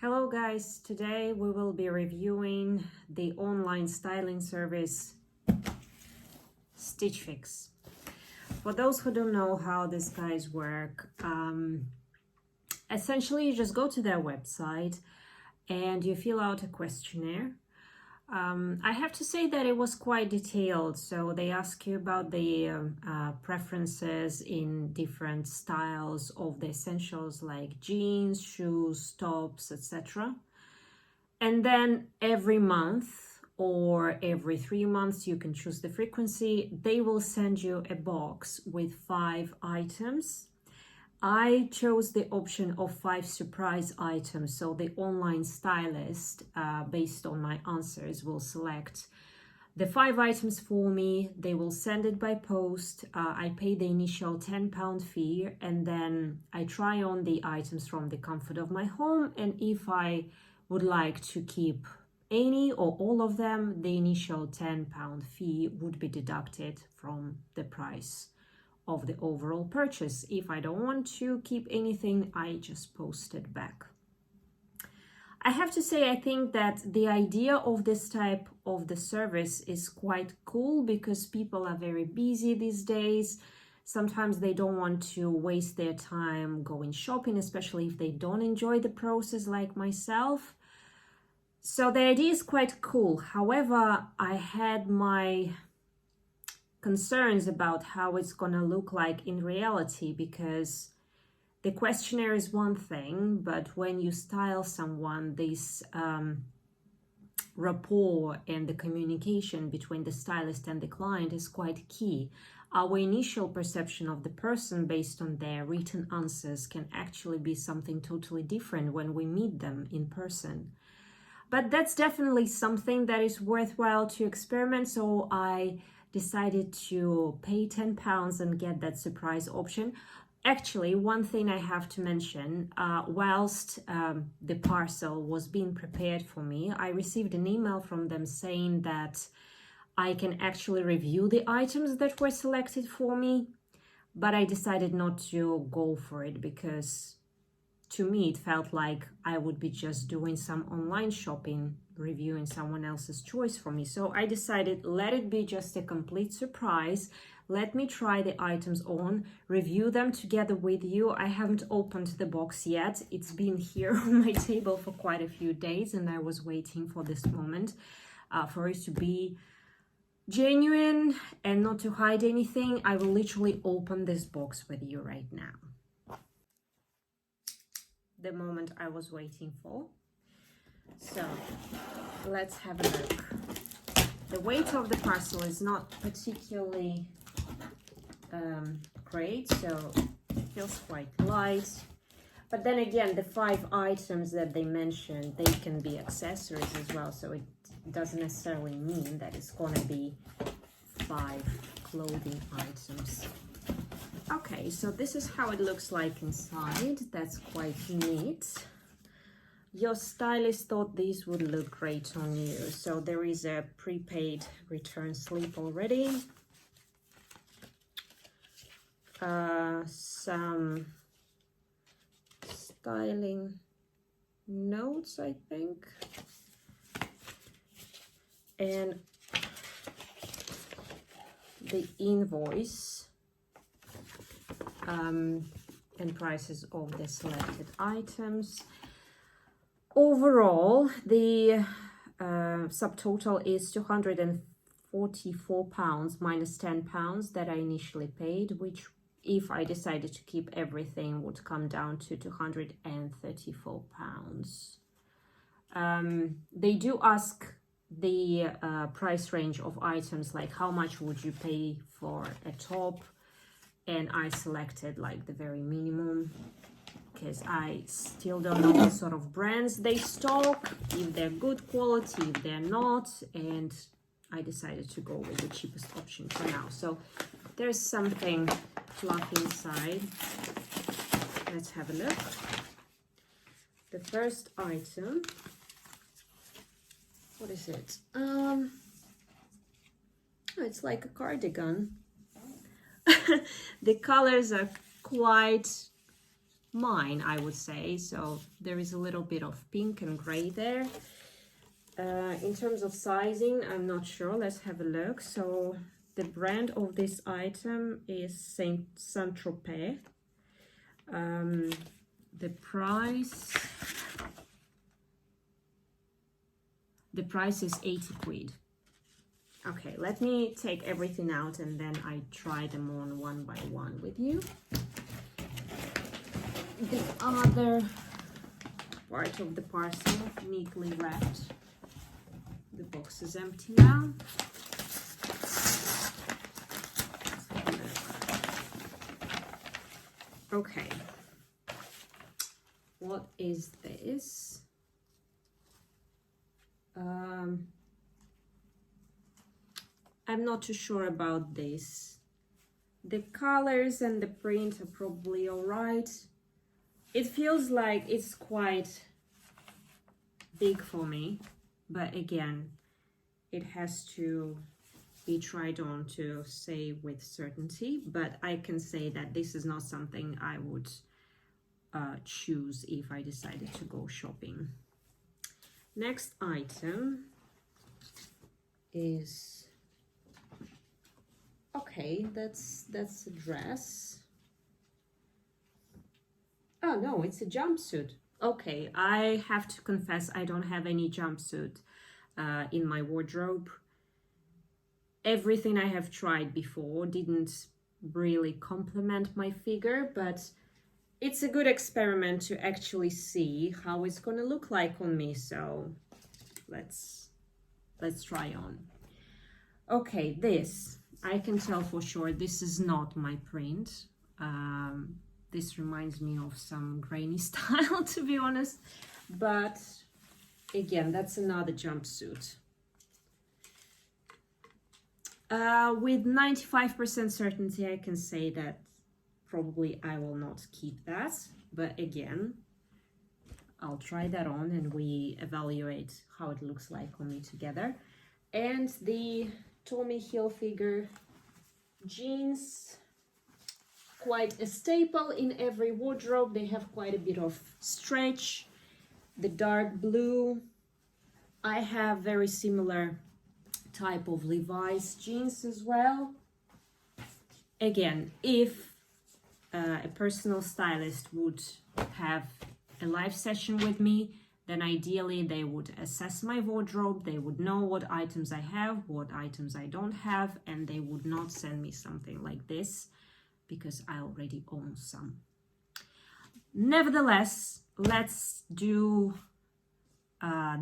Hello guys, today we will be reviewing the online styling service StitchFix. For those who don't know how these guys work, essentially you just go to their website and you fill out a questionnaire. I have to say that it was quite detailed, so they ask you about the preferences in different styles of the essentials like jeans, shoes, tops, etc. And then every month or every 3 months, you can choose the frequency, they will send you a box with 5 items. I chose the option of 5 surprise items, so the online stylist, based on my answers, will select the 5 items for me. They will send it by post. I pay the initial £10 fee, and then I try on the items from the comfort of my home, and if I would like to keep any or all of them, the initial £10 fee would be deducted from the price of the overall purchase. If I don't want to keep anything, I just post it back. I have to say, I think that the idea of this type of the service is quite cool because people are very busy these days. Sometimes they don't want to waste their time going shopping, especially if they don't enjoy the process like myself. So the idea is quite cool. However, I had my concerns about how it's gonna look like in reality, because the questionnaire is one thing, but when you style someone, this rapport and the communication between the stylist and the client is quite key. Our initial perception of the person based on their written answers can actually be something totally different when we meet them in person. But that's definitely something that is worthwhile to experiment, so I decided to pay £10 and get that surprise option. Actually, one thing I have to mention, whilst the parcel was being prepared for me, I received an email from them saying that I can actually review the items that were selected for me, but I decided not to go for it because to me it felt like I would be just doing some online shopping, reviewing someone else's choice for me. So I decided, let it be just a complete surprise. Let me try the items on, review them together with you. I haven't opened the box yet. It's been here on my table for quite a few days, and I was waiting for this moment for it to be genuine and not to hide anything. I will literally open this box with you right now. The moment I was waiting for. So let's have a look. The weight of the parcel is not particularly great, so it feels quite light. But then again, the 5 items that they mentioned, they can be accessories as well, so it doesn't necessarily mean that it's gonna be 5 clothing items. Okay, so this is how it looks like inside. That's quite neat. Your stylist thought these would look great on you. So there is a prepaid return slip already. Some styling notes, I think. And the invoice and prices of the selected items. Overall, the subtotal is £244 minus £10 that I initially paid, which, if I decided to keep everything, would come down to £234. They do ask the price range of items, like how much would you pay for a top, and I selected like the very minimum because I still don't know what sort of brands they stock, if they're good quality, if they're not, and I decided to go with the cheapest option for now. So there's something fluffy inside. Let's have a look. The first item, what is it? Oh, it's like a cardigan. The colors are quite mine, I would say. So there is a little bit of pink and gray there. In terms of sizing, I'm not sure. Let's have a look. So the brand of this item is Saint-Tropez. The price is 80 quid. Okay, let me take everything out and then I try them on one by one with you. The other part of the parcel, neatly wrapped. The box is empty now. Okay, what is this? I'm not too sure about this. The colors and the print are probably all right. It feels like it's quite big for me, but again, it has to be tried on to say with certainty. But I can say that this is not something I would choose if I decided to go shopping. Next item is, okay, that's a dress. Oh no, it's a jumpsuit. Okay, I have to confess I don't have any jumpsuit in my wardrobe. Everything I have tried before didn't really complement my figure, but it's a good experiment to actually see how it's gonna look like on me. So let's try on. Okay, this I can tell for sure this is not my print. This reminds me of some grainy style, to be honest, but again, that's another jumpsuit. With 95% certainty, I can say that probably I will not keep that, but again, I'll try that on and we evaluate how it looks like on me together. And the Tommy Hilfiger jeans, quite a staple in every wardrobe. They have quite a bit of stretch. The dark blue, I have very similar type of Levi's jeans as well. Again, if a personal stylist would have a live session with me, then ideally they would assess my wardrobe, they would know what items I have, what items I don't have, and they would not send me something like this because I already own some. Nevertheless, let's do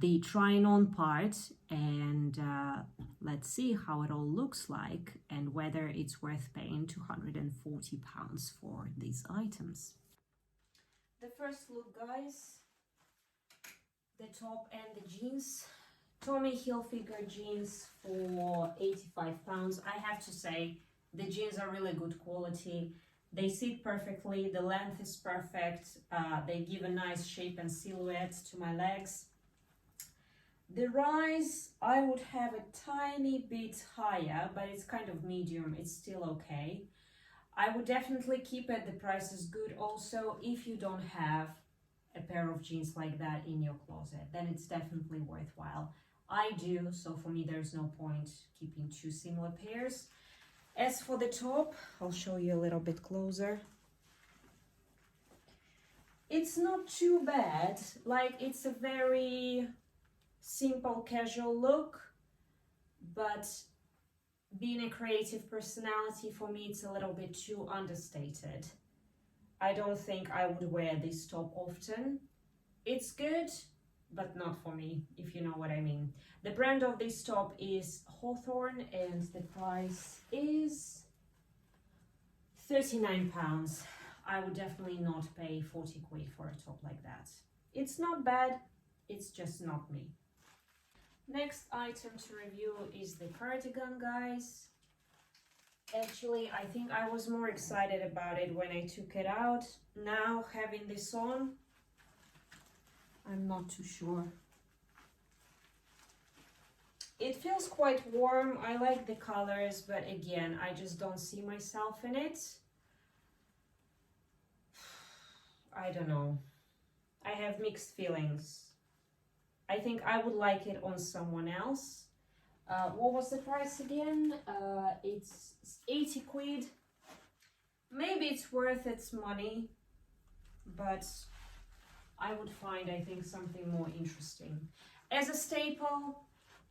the trying on part and let's see how it all looks like and whether it's worth paying £240 for these items. The first look, guys, the top and the jeans. Tommy Hilfiger jeans for £85. I have to say, the jeans are really good quality. They sit perfectly, the length is perfect, they give a nice shape and silhouette to my legs. The rise, I would have a tiny bit higher, but it's kind of medium, it's still okay. I would definitely keep it, the price is good. Also, if you don't have a pair of jeans like that in your closet, then it's definitely worthwhile. I do, so for me there's no point keeping two similar pairs. As for the top, I'll show you a little bit closer. It's not too bad, like it's a very simple casual look, but being a creative personality, for me it's a little bit too understated. I don't think I would wear this top often. It's good, but not for me, if you know what I mean. The brand of this top is Hawthorne and the price is £39. I would definitely not pay 40 quid for a top like that. It's not bad, it's just not me. Next item to review is the cardigan, guys. Actually, I think I was more excited about it when I took it out. Now, having this on, I'm not too sure. It feels quite warm. I like the colors, but again, I just don't see myself in it. I don't know. I have mixed feelings. I think I would like it on someone else. What was the price again? It's 80 quid. Maybe it's worth its money, but I would find, I think, something more interesting. As a staple,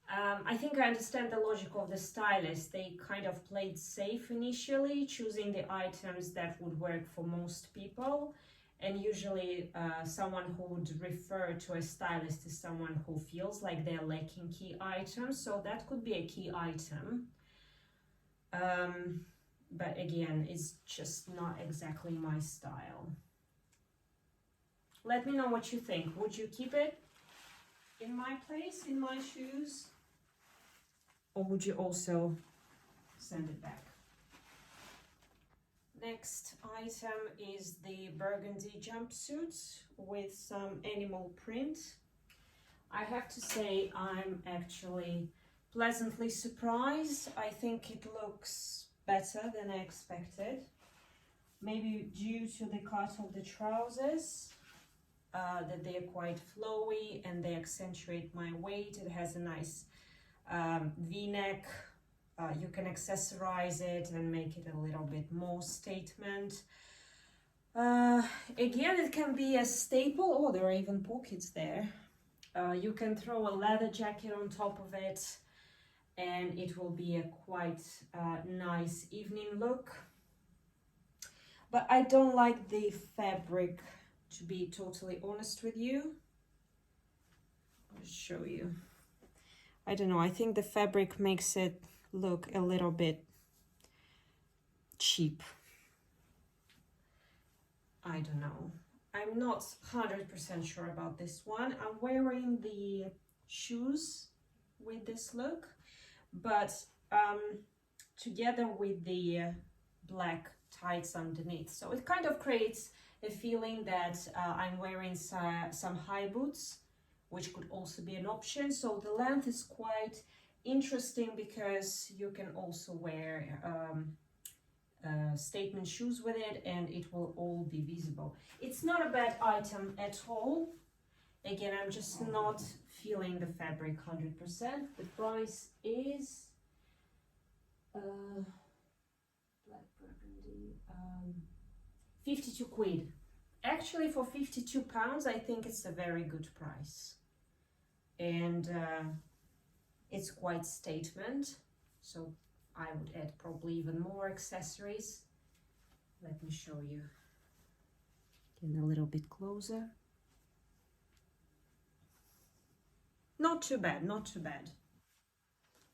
I think I understand the logic of the stylist. They kind of played safe initially, choosing the items that would work for most people. And usually someone who would refer to a stylist is someone who feels like they're lacking key items. So that could be a key item. But again, it's just not exactly my style. Let me know what you think. Would you keep it in my place, in my shoes? Or would you also send it back? Next item is the burgundy jumpsuit with some animal print. I have to say I'm actually pleasantly surprised. I think it looks better than I expected. Maybe due to the cut of the trousers, that they are quite flowy and they accentuate my weight. It has a nice V-neck. You can accessorize it and make it a little bit more statement. Again, it can be a staple. Oh, there are even pockets there. You can throw a leather jacket on top of it and it will be a quite nice evening look. But I don't like the fabric, to be totally honest with you. I'll show you. I don't know, I think the fabric makes it look a little bit cheap. I don't know. I'm not 100% sure about this one. I'm wearing the shoes with this look, but together with the black tights underneath. So it kind of creates a feeling that I'm wearing some high boots, which could also be an option. So the length is quite interesting because you can also wear statement shoes with it and it will all be visible. It's not a bad item at all. Again, I'm just not feeling the fabric 100%. The price is black burgundy, 52 quid. Actually, for 52 pounds, I think it's a very good price. And it's quite statement, so I would add probably even more accessories. Let me show you. Getting a little bit closer. Not too bad, not too bad.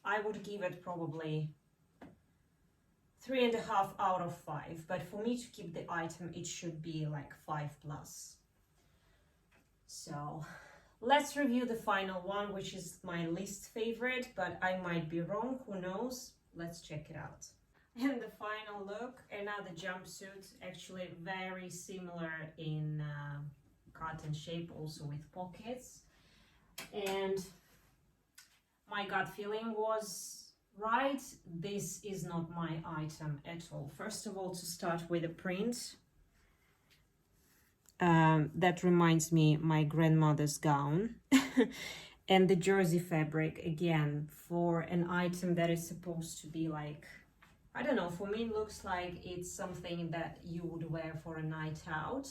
I would give it probably 3.5 out of 5, but for me to keep the item, it should be like 5+. So let's review the final one, which is my least favorite, but I might be wrong, who knows? Let's check it out. And the final look, another jumpsuit, actually very similar in cut and shape, also with pockets. And my gut feeling was right, this is not my item at all. First of all, to start with the print, that reminds me my grandmother's gown. And the jersey fabric, again, for an item that is supposed to be like, I don't know, for me it looks like it's something that you would wear for a night out,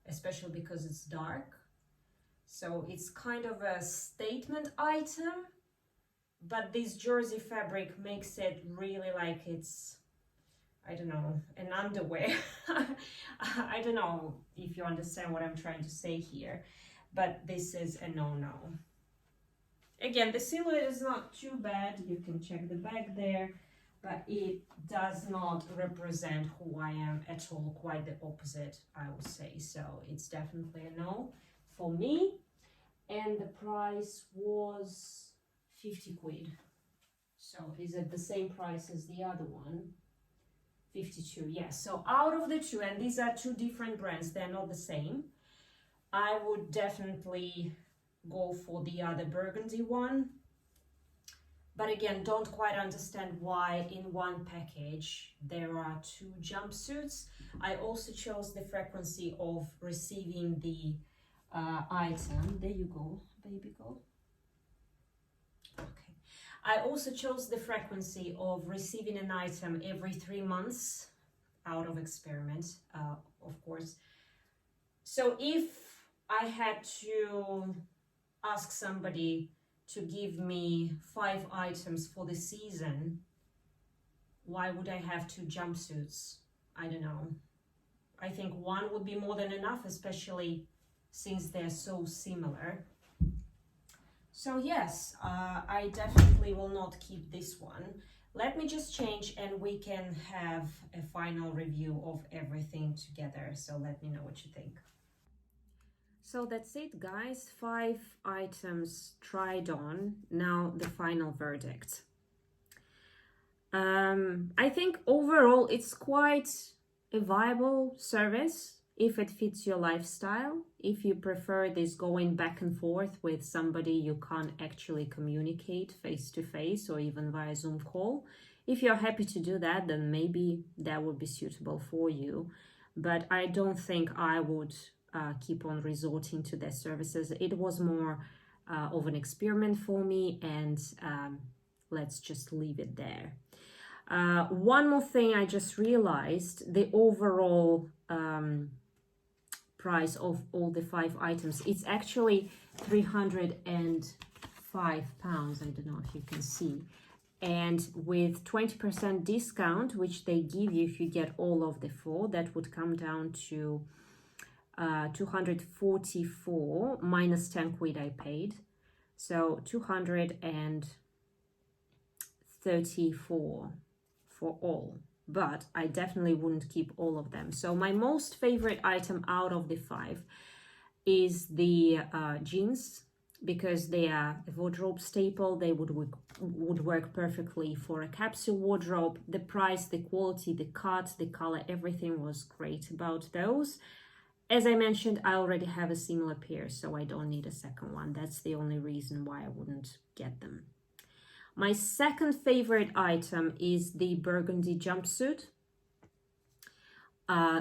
especially because it's dark. So it's kind of a statement item, but this jersey fabric makes it really like it's, I don't know, an underwear. I don't know if you understand what I'm trying to say here, but this is a no-no. Again, the silhouette is not too bad. You can check the back there, but it does not represent who I am at all. Quite the opposite, I would say. So it's definitely a no for me. And the price was 50 quid. So is it the same price as the other one? 52, yes. So out of the two, and these are two different brands, they're not the same, I would definitely go for the other burgundy one. But again, don't quite understand why in one package there are two jumpsuits. I also chose the frequency of receiving the item. There you go, baby girl. Okay. I also chose the frequency of receiving an item every 3 months, out of experiment, of course. So if I had to ask somebody to give me 5 items for the season, why would I have 2 jumpsuits? I don't know. I think one would be more than enough, especially since they're so similar. So yes, I definitely will not keep this one. Let me just change and we can have a final review of everything together. So let me know what you think. So that's it, guys. 5 items tried on. Now the final verdict. I think overall it's quite a viable service if it fits your lifestyle. If you prefer this going back and forth with somebody you can't actually communicate face to face or even via Zoom call, if you're happy to do that, then maybe that would be suitable for you. But I don't think I would keep on resorting to their services. It was more of an experiment for me, and let's just leave it there. One more thing I just realized, the overall price of all the 5 items, it's actually £305. I don't know if you can see. And with 20% discount, which they give you if you get all of the 4, that would come down to 244 minus 10 quid I paid. So 234 for all. But I definitely wouldn't keep all of them. So my most favorite item out of the 5 is the jeans, because they are a wardrobe staple. They would work perfectly for a capsule wardrobe. The price, the quality, the cut, the color, everything was great about those. As I mentioned, I already have a similar pair, so I don't need a second one. That's the only reason why I wouldn't get them. My second favorite item is the burgundy jumpsuit.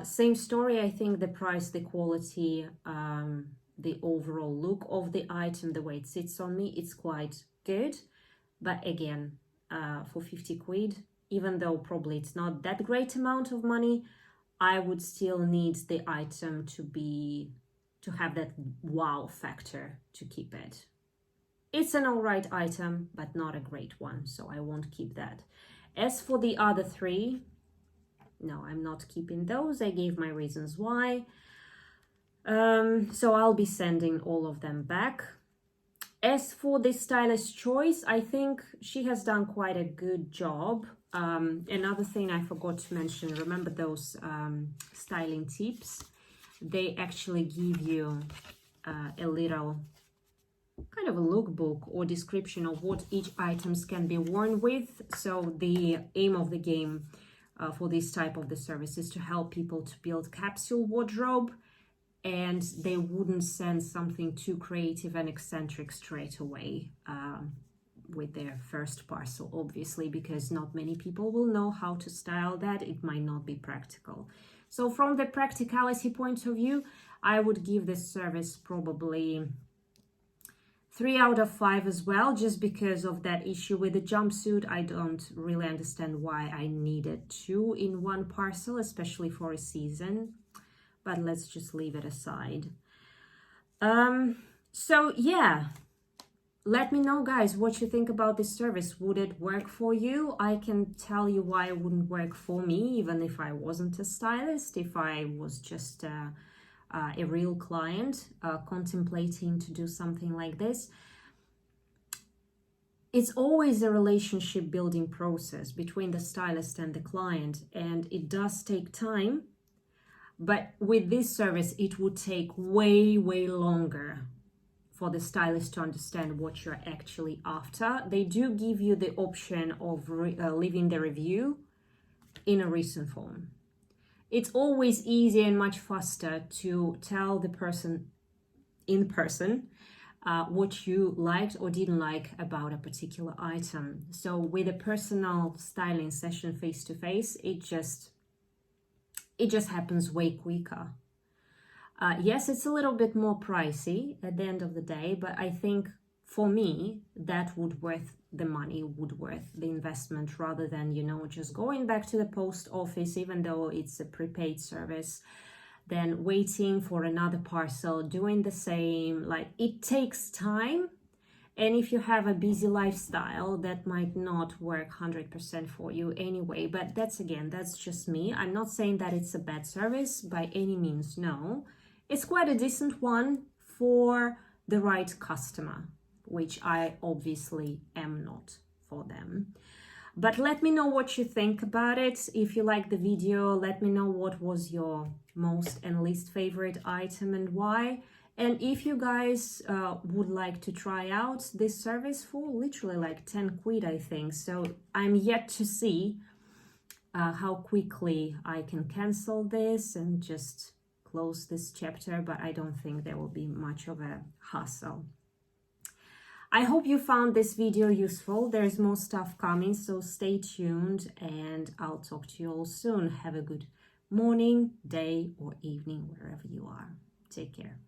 Same story. I think the price, the quality, the overall look of the item, the way it sits on me, it's quite good. But again, for 50 quid, even though probably it's not that great amount of money, I would still need the item to have that wow factor to keep it. It's an alright item, but not a great one, so I won't keep that. As for the other 3, no, I'm not keeping those. I gave my reasons why. So I'll be sending all of them back. As for the stylist choice, I think she has done quite a good job. Another thing I forgot to mention, remember those styling tips? They actually give you a little kind of a lookbook or description of what each items can be worn with. So the aim of the game for this type of the service is to help people to build capsule wardrobe, and they wouldn't send something too creative and eccentric straight away with their first parcel, obviously, because not many people will know how to style that. It might not be practical. So from the practicality point of view, I would give this service probably 3 out of 5 as well, just because of that issue with the jumpsuit. I don't really understand why I needed 2 in one parcel, especially for a season, but let's just leave it aside. So yeah, let me know, guys, what you think about this service. Would it work for you? I can tell you why it wouldn't work for me, even if I wasn't a stylist, if I was just a real client contemplating to do something like this. It's always a relationship building process between the stylist and the client, and it does take time. But with this service, it would take way longer for the stylist to understand what you're actually after. They do give you the option of leaving the review in a written form. It's always easier and much faster to tell the person in person what you liked or didn't like about a particular item. So with a personal styling session face to face, it just happens way quicker. Yes, it's a little bit more pricey at the end of the day, but I think for me that would worth the money, would worth the investment, rather than, you know, just going back to the post office, even though it's a prepaid service, then waiting for another parcel, doing the same. Like, it takes time, and if you have a busy lifestyle, that might not work 100% for you anyway. But that's just me. I'm not saying that it's a bad service by any means, no. It's quite a decent one for the right customer, which I obviously am not for them. But let me know what you think about it. If you like the video, let me know what was your most and least favorite item and why. And if you guys would like to try out this service for literally like 10 quid, I think. So I'm yet to see how quickly I can cancel this and just close this chapter, but I don't think there will be much of a hassle. I hope you found this video useful. There's more stuff coming, so stay tuned, and I'll talk to you all soon. Have a good morning, day, or evening, wherever you are. Take care.